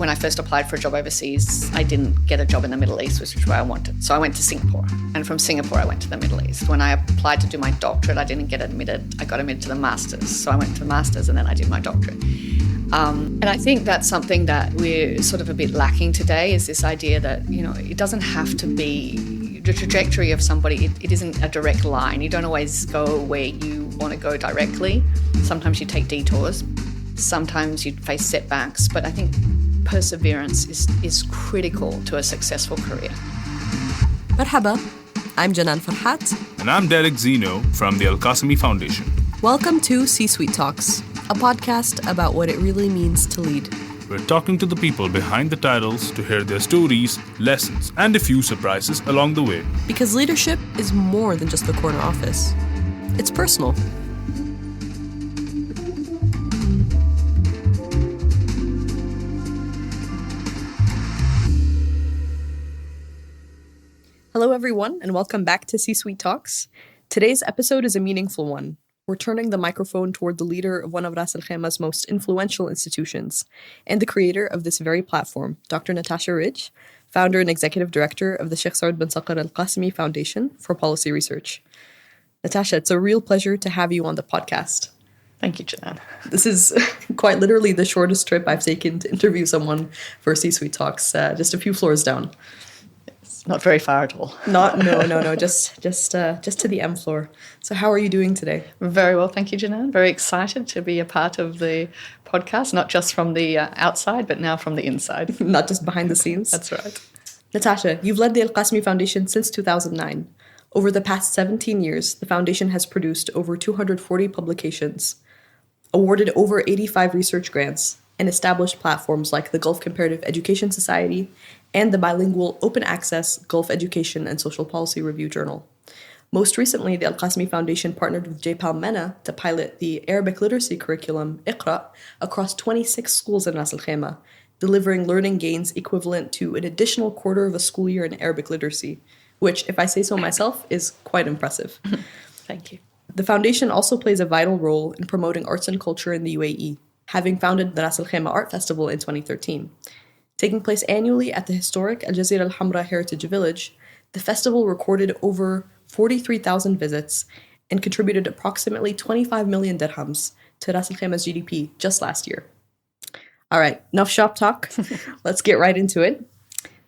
when I first applied for a job overseas, I didn't get a job in the Middle East, which is where I wanted. So I went to Singapore. And from Singapore, I went to the Middle East. When I applied to do my doctorate, I didn't get admitted. I got admitted to the master's. So I went to the master's and then I did my doctorate. And I think that's something that we're sort of a bit lacking today, is this idea that, you know, it doesn't have to be the trajectory of somebody. It isn't a direct line. You don't always go where you want to go directly. Sometimes you take detours. Sometimes you face setbacks. But I think perseverance is critical to a successful career. Marhaba, I'm Janan Farhat. And I'm Derek Zeno from the Qasimi Foundation. Welcome to C-Suite Talks, a podcast about what it really means to lead. We're talking to the people behind the titles to hear their stories, lessons, and a few surprises along the way. Because leadership is more than just the corner office. It's personal. Hello, everyone, and welcome back to C-Suite Talks. Today's episode is a meaningful one. We're turning the microphone toward the leader of one of Ras Al Khaimah's most influential institutions and the creator of this very platform, Dr. Natasha Ridge, founder and executive director of the Sheikh Saud bin Saqr Al-Qasimi Foundation for Policy Research. Natasha, it's a real pleasure to have you on the podcast. Thank you, Janan. This is quite literally the shortest trip I've taken to interview someone for C-Suite Talks, just a few floors down. Not very far at all. No. Just to the M floor. So how are you doing today? Very well, thank you, Janan. Very excited to be a part of the podcast, not just from the outside, but now from the inside. Not just behind the scenes. That's right. Natasha, you've led the Qasimi Foundation since 2009. Over the past 17 years, the foundation has produced over 240 publications, awarded over 85 research grants, and established platforms like the Gulf Comparative Education Society and the bilingual open access Gulf Education and Social Policy Review Journal. Most recently, the Al-Qasimi Foundation partnered with JPAL MENA to pilot the Arabic literacy curriculum, Iqra, across 26 schools in Ras Al Khaimah, delivering learning gains equivalent to an additional quarter of a school year in Arabic literacy, which, if I say so myself, is quite impressive. Thank you. The foundation also plays a vital role in promoting arts and culture in the UAE, having founded the Ras Al Khaimah Art Festival in 2013. Taking place annually at the historic Al Jazeera Al Hamra Heritage Village, the festival recorded over 43,000 visits and contributed approximately 25 million dirhams to Ras Al Khaimah's GDP just last year. All right, enough shop talk. Let's get right into it.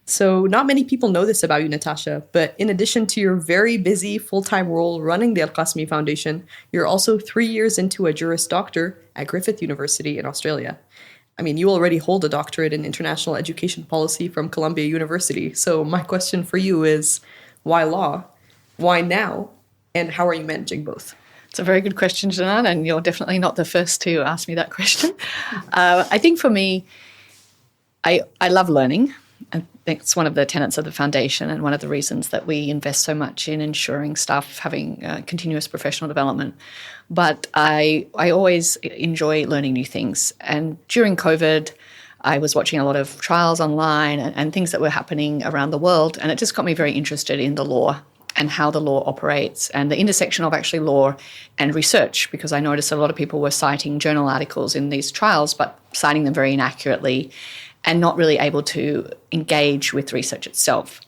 So not many people know this about you, Natasha, but in addition to your very busy full-time role running the Al-Qasimi Foundation, you're also 3 years into a Juris Doctor at Griffith University in Australia. I mean, you already hold a doctorate in international education policy from Columbia University. So my question for you is, why law? Why now? And how are you managing both? It's a very good question, Janan, and you're definitely not the first to ask me that question. I think for me, I love learning. I think it's one of the tenets of the foundation and one of the reasons that we invest so much in ensuring staff having continuous professional development. But I always enjoy learning new things. And during COVID, I was watching a lot of trials online and things that were happening around the world, and it just got me very interested in the law and how the law operates and the intersection of actually law and research, because I noticed a lot of people were citing journal articles in these trials, but citing them very inaccurately and not really able to engage with research itself.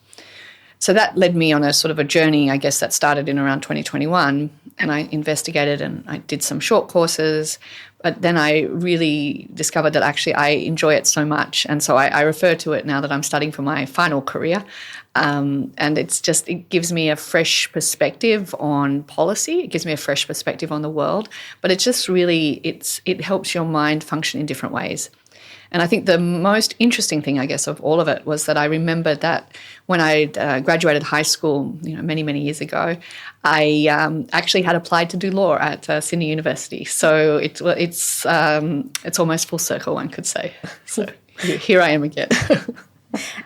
So that led me on a sort of a journey, I guess, that started in around 2021, and I investigated and I did some short courses, but then I really discovered that actually I enjoy it so much, and so I refer to it now that I'm studying for my final career, and it gives me a fresh perspective on policy, it gives me a fresh perspective on the world, but it's just really, it helps your mind function in different ways. And I think the most interesting thing, I guess, of all of it was that I remembered that when I graduated high school, many, many years ago, I actually had applied to do law at Sydney University. So it's almost full circle, one could say. So here I am again.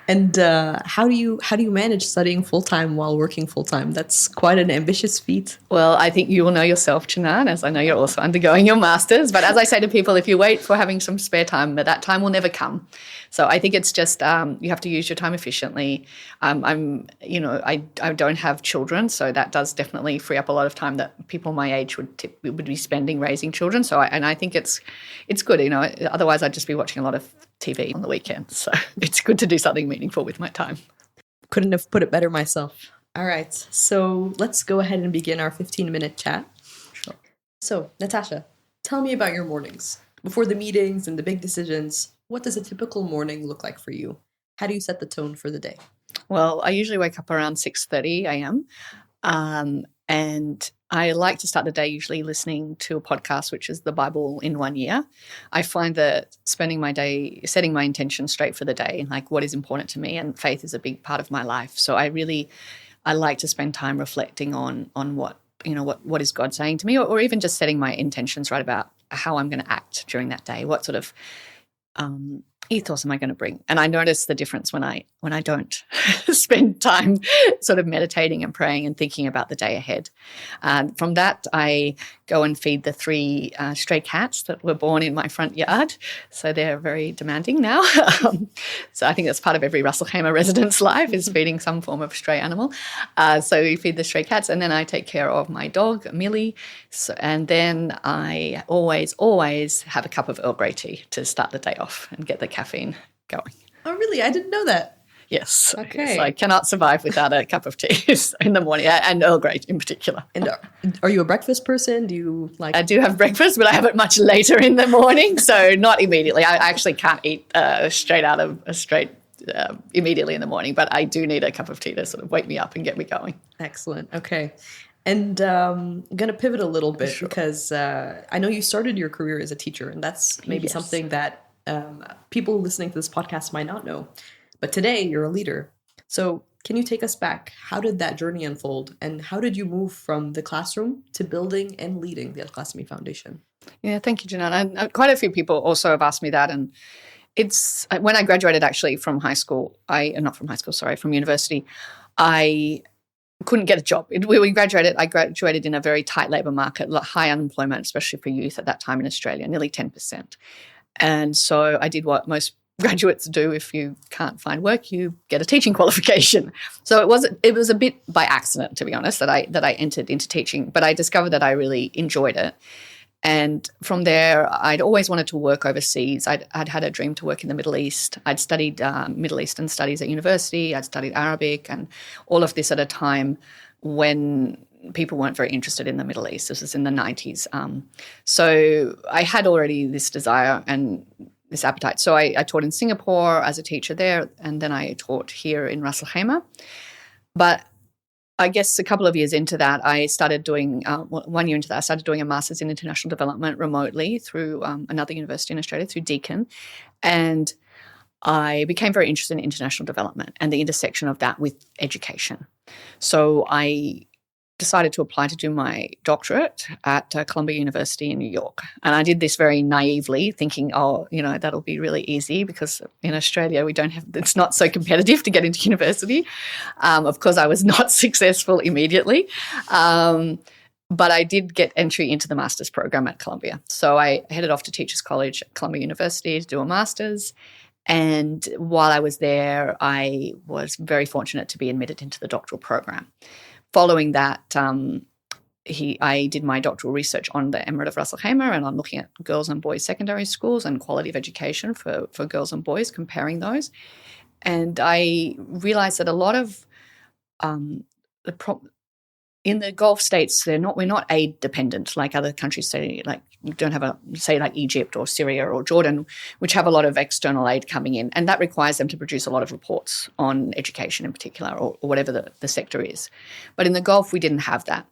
And how do you manage studying full-time while working full-time? That's quite an ambitious feat. Well, I think you will know yourself, Janan, as I know you're also undergoing your master's. But as I say to people, if you wait for having some spare time, that time will never come. So I think it's just you have to use your time efficiently. I don't have children, so that does definitely free up a lot of time that people my age would be spending raising children. So I think it's good. Otherwise I'd just be watching a lot of TV on the weekends. So it's good to do something meaningful with my time. Couldn't have put it better myself. All right, so let's go ahead and begin our 15-minute chat. Sure. So, Natasha, tell me about your mornings. Before the meetings and the big decisions, what does a typical morning look like for you? How do you set the tone for the day? Well, I usually wake up around 6:30 a.m. And I like to start the day usually listening to a podcast, which is the Bible in 1 year. I find that spending my day setting my intention straight for the day, like what is important to me, and faith is a big part of my life. So I like to spend time reflecting on what is God saying to me, or even just setting my intentions right about how I'm going to act during that day. What sort of ethos am I going to bring? And I notice the difference when I don't spend time sort of meditating and praying and thinking about the day ahead. From that, I go and feed the 3 stray cats that were born in my front yard. So they're very demanding now. So I think that's part of every Ras Al Khaimah resident's life, is feeding some form of stray animal. So we feed the stray cats, and then I take care of my dog, Millie. And then I always have a cup of Earl Grey tea to start the day off and get the caffeine going. Oh, really? I didn't know that. Yes. Okay. Yes, I cannot survive without a cup of tea in the morning, and Earl Grey in particular. And are you a breakfast person? Do you like... I do have breakfast, but I have it much later in the morning, so not immediately. I actually can't eat immediately in the morning, but I do need a cup of tea to sort of wake me up and get me going. Excellent. Okay. And I'm going to pivot a little bit. Sure. Because I know you started your career as a teacher, and that's maybe something that people listening to this podcast might not know. But today you're a leader. So can you take us back? How did that journey unfold? And how did you move from the classroom to building and leading the Qasimi Foundation? Yeah, thank you, Janan. Quite a few people also have asked me that. And it's when I graduated actually from from university, I couldn't get a job. I graduated in a very tight labour market, high unemployment, especially for youth at that time in Australia, nearly 10%. And so I did what most graduates do. If you can't find work, you get a teaching qualification. So it was a bit by accident, to be honest, that I entered into teaching, but I discovered that I really enjoyed it. And from there, I'd always wanted to work overseas. I'd had a dream to work in the Middle East. I'd studied Middle Eastern studies at university. I'd studied Arabic, and all of this at a time when people weren't very interested in the Middle East. This was in the 90s. So I had already this desire and this appetite. So I taught in Singapore as a teacher there, and then I taught here in Ras Al Khaimah. But I guess a couple of years into that, I started doing, 1 year into that, I started doing a Master's in International Development remotely through another university in Australia, through Deakin. And I became very interested in international development and the intersection of that with education. So I decided to apply to do my doctorate at Columbia University in New York. And I did this very naively, thinking, that'll be really easy because in Australia it's not so competitive to get into university. Of course, I was not successful immediately. But I did get entry into the master's program at Columbia. So I headed off to Teachers College at Columbia University to do a master's. And while I was there, I was very fortunate to be admitted into the doctoral program. Following that, I did my doctoral research on the Emirate of Ras Al Khaimah, and I'm looking at girls and boys secondary schools and quality of education for girls and boys, comparing those. And I realized that a lot of in the Gulf states, we're not aid dependent like other countries say, like you don't have like Egypt or Syria or Jordan, which have a lot of external aid coming in. And that requires them to produce a lot of reports on education in particular, or whatever the sector is. But in the Gulf, we didn't have that.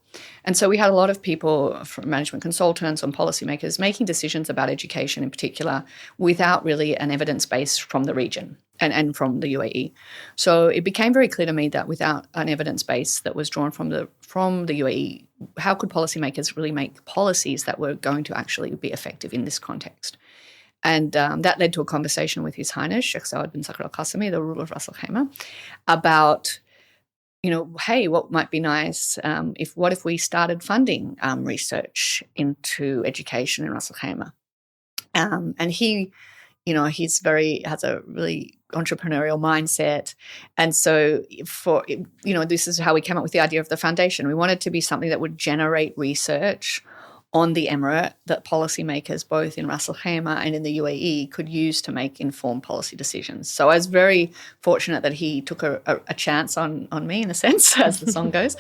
And so we had a lot of people, from management consultants and policymakers, making decisions about education in particular without really an evidence base from the region and from the UAE. So it became very clear to me that without an evidence base that was drawn from the UAE, how could policymakers really make policies that were going to actually be effective in this context? And that led to a conversation with His Highness, Sheikh Saud bin Saqr al-Qasimi, the ruler of Ras Al Khaimah, about, hey, what might be nice what if we started funding research into education in Ras Al Khaimah? And he, has a really entrepreneurial mindset. And so this is how we came up with the idea of the foundation. We wanted to be something that would generate research on the emirate that policymakers both in Ras Al Khaimah and in the UAE could use to make informed policy decisions. So I was very fortunate that he took a chance on me, in a sense, as the song goes,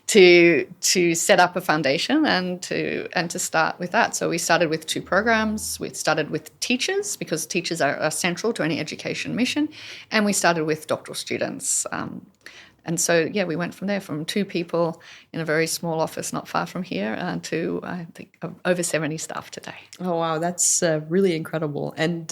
to set up a foundation and to start with that. So we started with 2 programs. We started with teachers, because teachers are central to any education mission, and we started with doctoral students. And so, we went from there, from 2 people in a very small office not far from here to, I think, over 70 staff today. Oh, wow. That's really incredible. And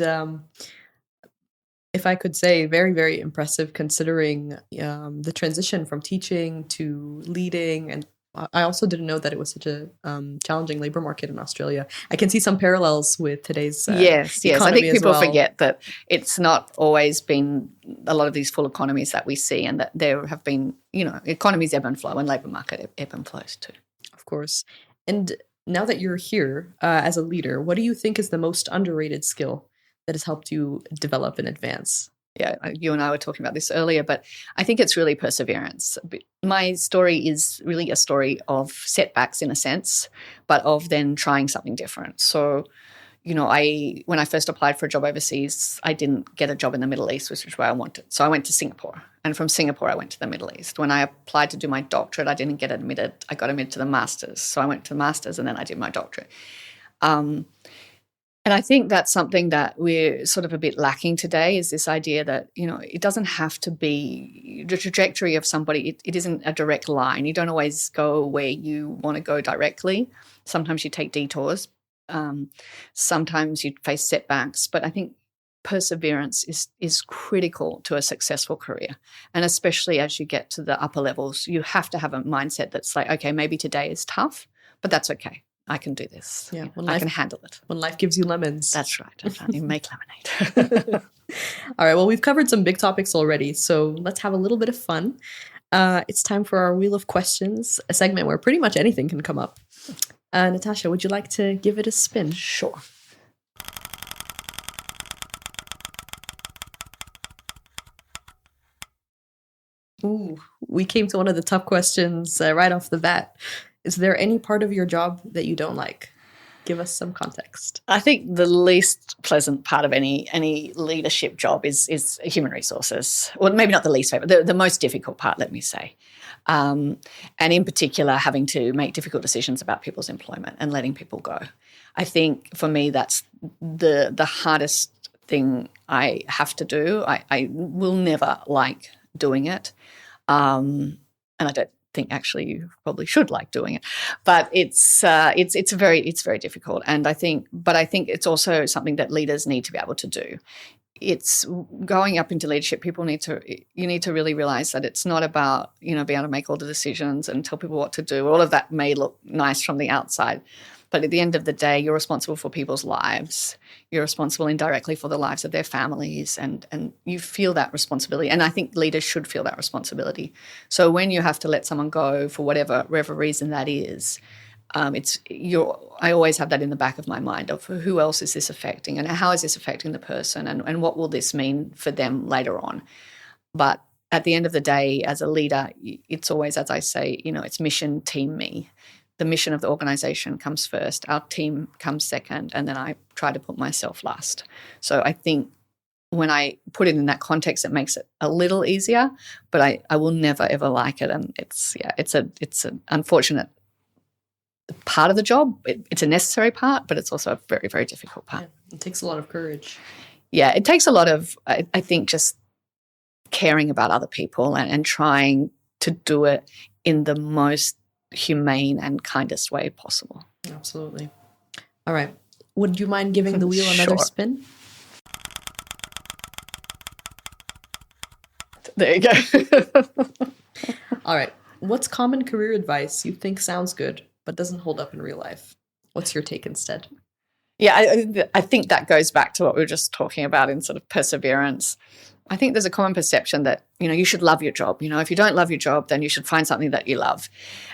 if I could say, very, very impressive, considering the transition from teaching to leading. And I also didn't know that it was such a challenging labor market in Australia. I can see some parallels with today's yes. I think people forget that it's not always been a lot of these full economies that we see, and that there have been, economies ebb and flow, and labor market ebb and flows too. Of course. And now that you're here as a leader, what do you think is the most underrated skill that has helped you develop and advance? Yeah, you and I were talking about this earlier, but I think it's really perseverance. My story is really a story of setbacks, in a sense, but of then trying something different. So, when I first applied for a job overseas, I didn't get a job in the Middle East, which is where I wanted. So I went to Singapore, and from Singapore I went to the Middle East. When I applied to do my doctorate, I didn't get admitted. I got admitted to the master's. So I went to the master's, and then I did my doctorate. And I think that's something that we're sort of a bit lacking today, is this idea that, it doesn't have to be the trajectory of somebody. It isn't a direct line. You don't always go where you want to go directly. Sometimes you take detours. Sometimes you face setbacks. But I think perseverance is critical to a successful career. And especially as you get to the upper levels, you have to have a mindset that's like, okay, maybe today is tough, but that's okay. I can do this. Yeah, I can handle it. When life gives you lemons. That's right. You make lemonade. All right. Well, we've covered some big topics already, so let's have a little bit of fun. It's time for our Wheel of Questions, a segment where pretty much anything can come up. Natasha, would you like to give it a spin? Sure. Ooh, we came to one of the tough questions right off the bat. Is there any part of your job that you don't like? Give us some context. I think the least pleasant part of any leadership job is human resources. Well, maybe not the least favorite, the most difficult part, let me say. And in particular, having to make difficult decisions about people's employment and letting people go. I think for me, that's the hardest thing I have to do. I will never like doing it. And I don't think actually you probably should like doing it, but it's very difficult. And I think it's also something that leaders need to be able to do. It's going up into leadership. You need to really realize that it's not about, being able to make all the decisions and tell people what to do. All of that may look nice from the outside, but at the end of the day, you're responsible for people's lives. You're responsible indirectly for the lives of their families, and you feel that responsibility. And I think leaders should feel that responsibility. So when you have to let someone go for whatever reason that is, I always have that in the back of my mind of who else is this affecting, and how is this affecting the person, and what will this mean for them later on. But at the end of the day, as a leader, it's always, as I say, it's mission, team, me. The mission of the organisation comes first, our team comes second, and then I try to put myself last. So I think when I put it in that context, it makes it a little easier, but I will never, ever like it. And it's an unfortunate part of the job. It's a necessary part, but it's also a very, very difficult part. Yeah, it takes a lot of courage. Yeah, it takes a lot of, I think, just caring about other people and trying to do it in the most humane and kindest way possible. Absolutely. All right. Would you mind giving the wheel another spin? There you go. All right. What's common career advice you think sounds good but doesn't hold up in real life? What's your take instead? Yeah, I think that goes back to what we were just talking about in sort of perseverance. I think there's a common perception that, you should love your job. If you don't love your job, then you should find something that you love.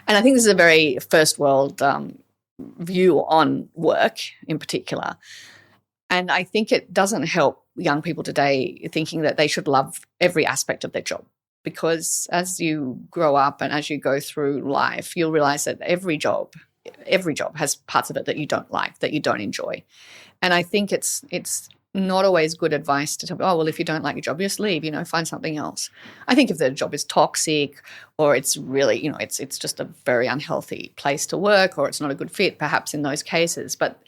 And I think this is a very first world view on work in particular. And I think it doesn't help young people today thinking that they should love every aspect of their job. Because as you grow up and as you go through life, you'll realize that every job has parts of it that you don't like, that you don't enjoy. And I think it's not always good advice to tell, if you don't like your job, just leave, find something else. I think if the job is toxic or it's really, it's just a very unhealthy place to work or it's not a good fit, perhaps in those cases. But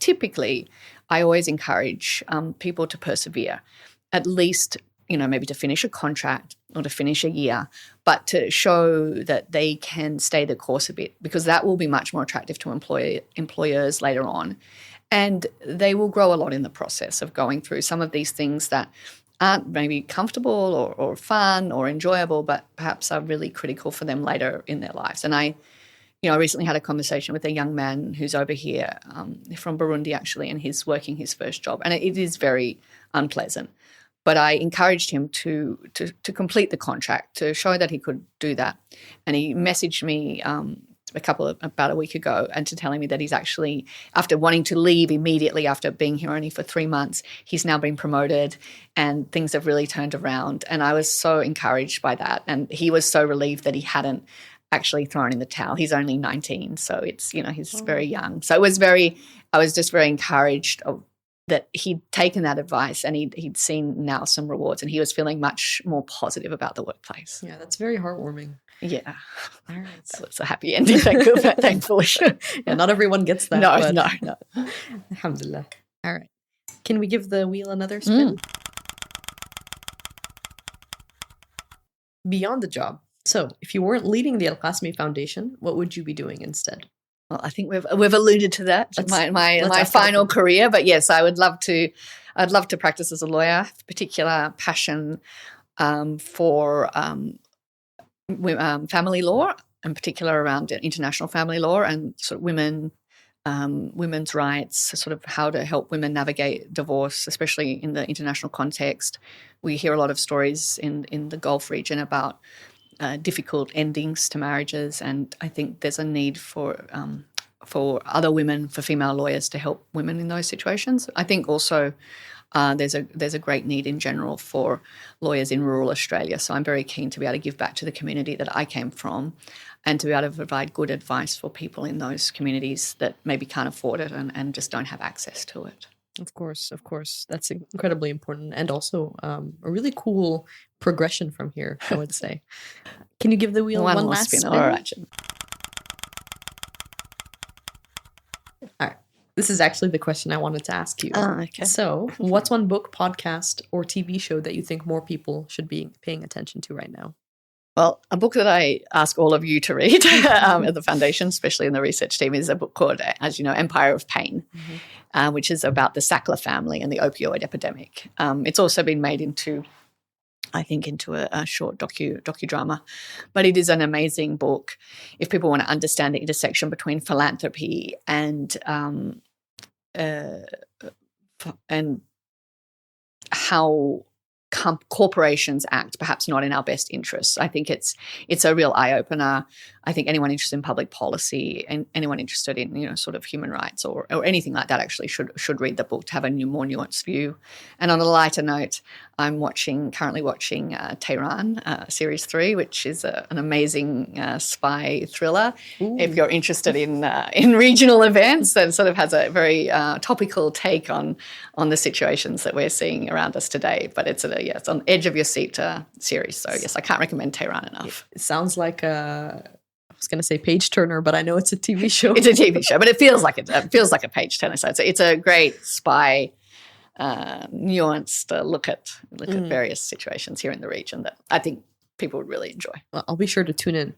typically, I always encourage people to persevere, at least, maybe to finish a contract or to finish a year, but to show that they can stay the course a bit, because that will be much more attractive to employers later on. And they will grow a lot in the process of going through some of these things that aren't maybe comfortable or fun or enjoyable, but perhaps are really critical for them later in their lives. And I recently had a conversation with a young man who's over here from Burundi, actually, and he's working his first job. And it is very unpleasant. But I encouraged him to complete the contract, to show that he could do that. And he messaged me about a week ago and to telling me that he's actually, after wanting to leave immediately after being here only for 3 months, he's now been promoted and things have really turned around. And I was so encouraged by that. And he was so relieved that he hadn't actually thrown in the towel. He's only 19, so it's, he's very young. So I was just very encouraged that he'd taken that advice and he'd seen now some rewards and he was feeling much more positive about the workplace. Yeah, that's very heartwarming. Yeah. All right. So it's a happy ending, thankfully. Yeah, not everyone gets that. No. Alhamdulillah. All right. Can we give the wheel another spin? Beyond the job. So if you weren't leading the Al Qasimi Foundation, what would you be doing instead? Well, I think we've alluded to that, my final career. But yes, I'd love to practice as a lawyer. Particular passion for family law, in particular around international family law and sort of women's rights, sort of how to help women navigate divorce, especially in the international context. We hear a lot of stories in the Gulf region about difficult endings to marriages, and I think there's a need for other women, for female lawyers to help women in those situations. I think also there's a great need in general for lawyers in rural Australia. So I'm very keen to be able to give back to the community that I came from and to be able to provide good advice for people in those communities that maybe can't afford it and just don't have access to it. Of course. That's incredibly important and also a really cool progression from here, I would say. Can you give the wheel one last spin? All right. All right. This is actually the question I wanted to ask you. Okay. So, what's one book, podcast, or TV show that you think more people should be paying attention to right now? Well, a book that I ask all of you to read at the foundation, especially in the research team, is a book called, as you know, Empire of Pain, which is about the Saqr family and the opioid epidemic. It's also been made into a short docudrama. But it is an amazing book if people want to understand the intersection between philanthropy and how corporations act, perhaps not in our best interests. I think it's a real eye-opener. I think anyone interested in public policy and anyone interested in, sort of human rights or anything like that actually should read the book to have a more nuanced view. And on a lighter note, I'm currently watching Tehran, Series 3, which is an amazing spy thriller. Ooh. If you're interested in regional events, that sort of has a very topical take on the situations that we're seeing around us today. But it's on edge of your seat series. So yes, I can't recommend Tehran enough. It sounds like I was going to say page turner, but I know it's a TV show. It's a TV show, but it feels like a page turner. So it's a great spy, nuanced look at various situations here in the region that I think people would really enjoy. Well, I'll be sure to tune in.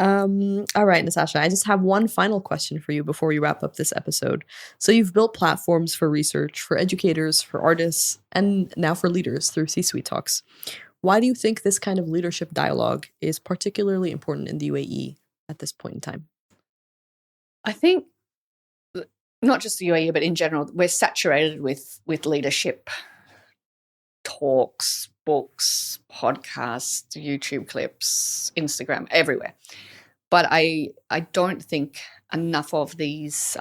All right, Natasha, I just have one final question for you before we wrap up this episode. So you've built platforms for research, for educators, for artists, and now for leaders through C-Suite Talks. Why do you think this kind of leadership dialogue is particularly important in the UAE at this point in time? I think not just the UAE, but in general, we're saturated with leadership talks, books, podcasts, YouTube clips, Instagram, everywhere. But I don't think enough of these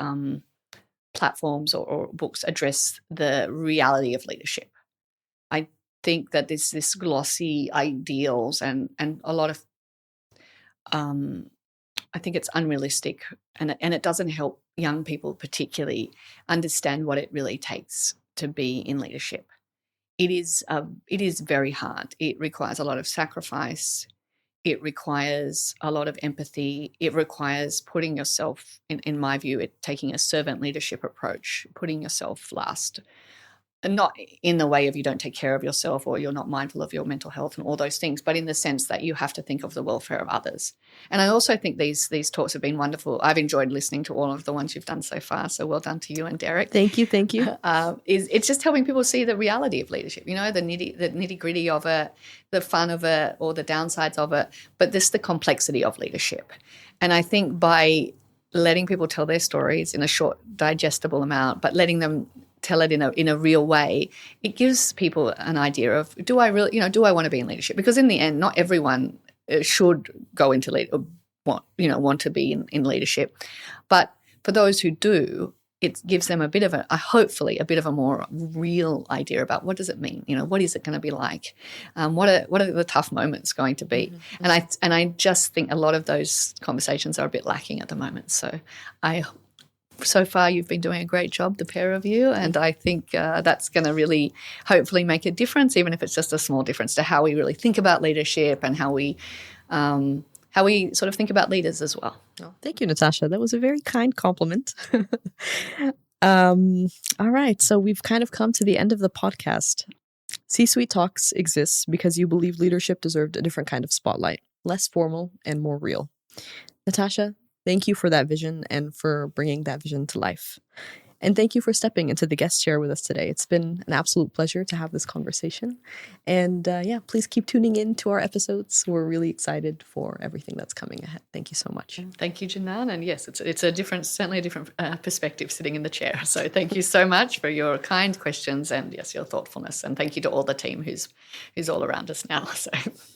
platforms or books address the reality of leadership. I think that there's this glossy ideals and a lot of I think it's unrealistic, and it doesn't help young people particularly understand what it really takes to be in leadership. It is very hard. It requires a lot of sacrifice. It requires a lot of empathy. It requires putting yourself, in my view, taking a servant leadership approach, putting yourself last. And not in the way of you don't take care of yourself or you're not mindful of your mental health and all those things, but in the sense that you have to think of the welfare of others. And I also think these talks have been wonderful. I've enjoyed listening to all of the ones you've done so far. So well done to you and Derek. Thank you. It's just helping people see the reality of leadership, the nitty gritty of it, the fun of it, or the downsides of it, but this the complexity of leadership. And I think by letting people tell their stories in a short, digestible amount, but letting them tell it in a real way, it gives people an idea of, do I want to be in leadership? Because in the end, not everyone should go into want to be in leadership. But for those who do, it gives them hopefully a bit of a more real idea about what does it mean? What is it going to be like? What are the tough moments going to be? Mm-hmm. And I just think a lot of those conversations are a bit lacking at the moment. So far, you've been doing a great job, the pair of you, and I think that's going to really hopefully make a difference, even if it's just a small difference to how we really think about leadership and how we sort of think about leaders as well. Oh, thank you, Natasha. That was a very kind compliment. All right, so we've kind of come to the end of the podcast. C-Suite Talks exists because you believe leadership deserved a different kind of spotlight, less formal and more real. Natasha, thank you for that vision and for bringing that vision to life. And thank you for stepping into the guest chair with us today. It's been an absolute pleasure to have this conversation. And please keep tuning in to our episodes. We're really excited for everything that's coming ahead. Thank you so much. Thank you, Janan. And yes, it's certainly a different perspective sitting in the chair. So thank you so much for your kind questions and yes, your thoughtfulness. And thank you to all the team who's all around us now. So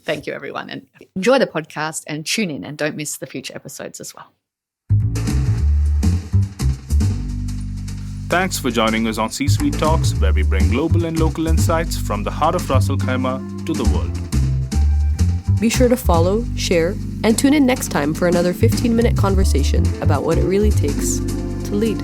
thank you, everyone. And enjoy the podcast and tune in and don't miss the future episodes as well. Thanks for joining us on C-Suite Talks, where we bring global and local insights from the heart of Ras Al Khaimah to the world. Be sure to follow, share, and tune in next time for another 15-minute conversation about what it really takes to lead.